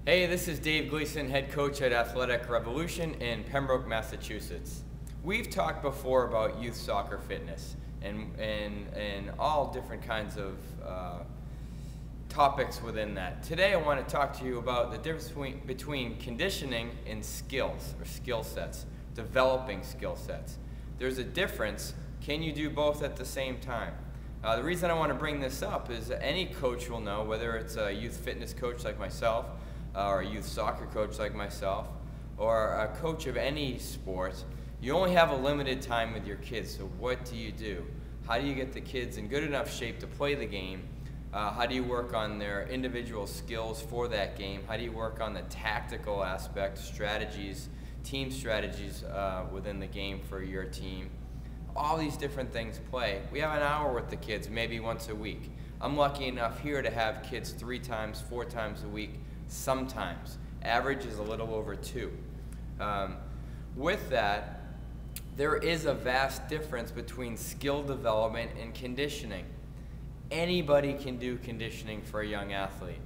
Hey, this is Dave Gleason, head coach at Athletic Revolution in Pembroke, Massachusetts. We've talked before about youth soccer fitness and all different kinds of topics within that. Today I want to talk to you about the difference between conditioning and skills or skill sets, developing skill sets. There's a difference. Can you do both at the same time? The reason I want to bring this up is that any coach will know, whether it's a youth fitness coach like myself, or a youth soccer coach like myself, or a coach of any sport, you only have a limited time with your kids. So what do you do? How do you get the kids in good enough shape to play the game? How do you work on their individual skills for that game? How do you work on the tactical aspect, strategies, team strategies within the game for your team? All these different things play. We have an hour with the kids, maybe once a week. I'm lucky enough here to have kids 3 times, 4 times a week, sometimes. Average is a little over 2. With that, there is a vast difference between skill development and conditioning. Anybody can do conditioning for a young athlete.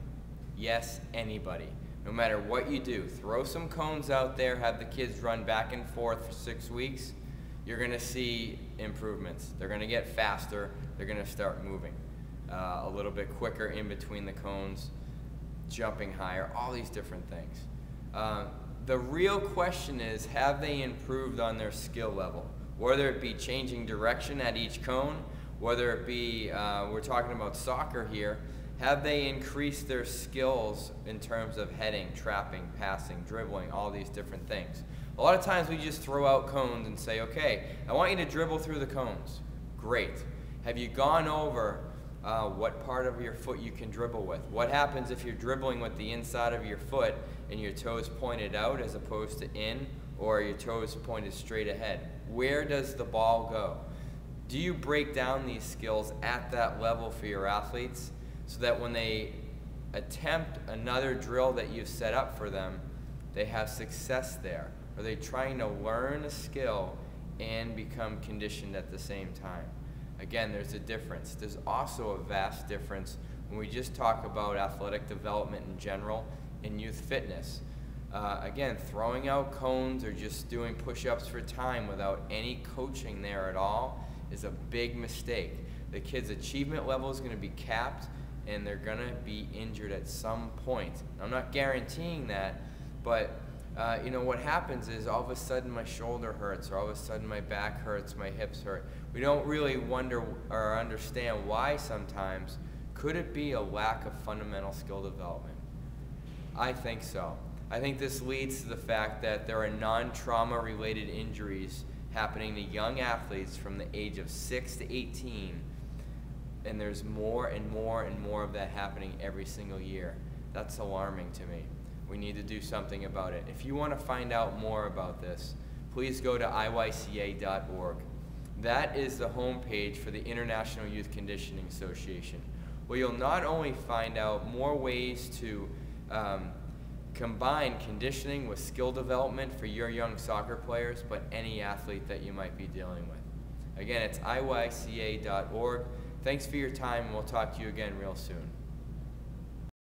Yes, anybody. No matter what you do, throw some cones out there, have the kids run back and forth for 6 weeks, you're going to see improvements. They're going to get faster, they're going to start moving a little bit quicker in between the cones, jumping higher, all these different things. The real question is, have they improved on their skill level? Whether it be changing direction at each cone, whether it be, we're talking about soccer here, have they increased their skills in terms of heading, trapping, passing, dribbling, all these different things? A lot of times we just throw out cones and say, okay, I want you to dribble through the cones. Great. Have you gone over what part of your foot you can dribble with? What happens if you're dribbling with the inside of your foot and your toes pointed out as opposed to in, or your toes pointed straight ahead? Where does the ball go? Do you break down these skills at that level for your athletes so that when they attempt another drill that you've set up for them, they have success there? Are they trying to learn a skill and become conditioned at the same time? Again, there's a difference. There's also a vast difference when we just talk about athletic development in general and youth fitness. Again, throwing out cones or just doing push-ups for time without any coaching there at all is a big mistake. The kid's achievement level is going to be capped and they're going to be injured at some point. I'm not guaranteeing that, but you know, what happens is all of a sudden my shoulder hurts, or all of a sudden my back hurts, my hips hurt. We don't really wonder or understand why sometimes. Could it be a lack of fundamental skill development? I think so. I think this leads to the fact that there are non-trauma related injuries happening to young athletes from the age of 6 to 18, and there's more and more and more of that happening every single year. That's alarming to me. We need to do something about it. If you want to find out more about this, please go to iyca.org. That is the homepage for the International Youth Conditioning Association, where you'll not only find out more ways to combine conditioning with skill development for your young soccer players, but any athlete that you might be dealing with. Again, it's iyca.org. Thanks for your time, and we'll talk to you again real soon.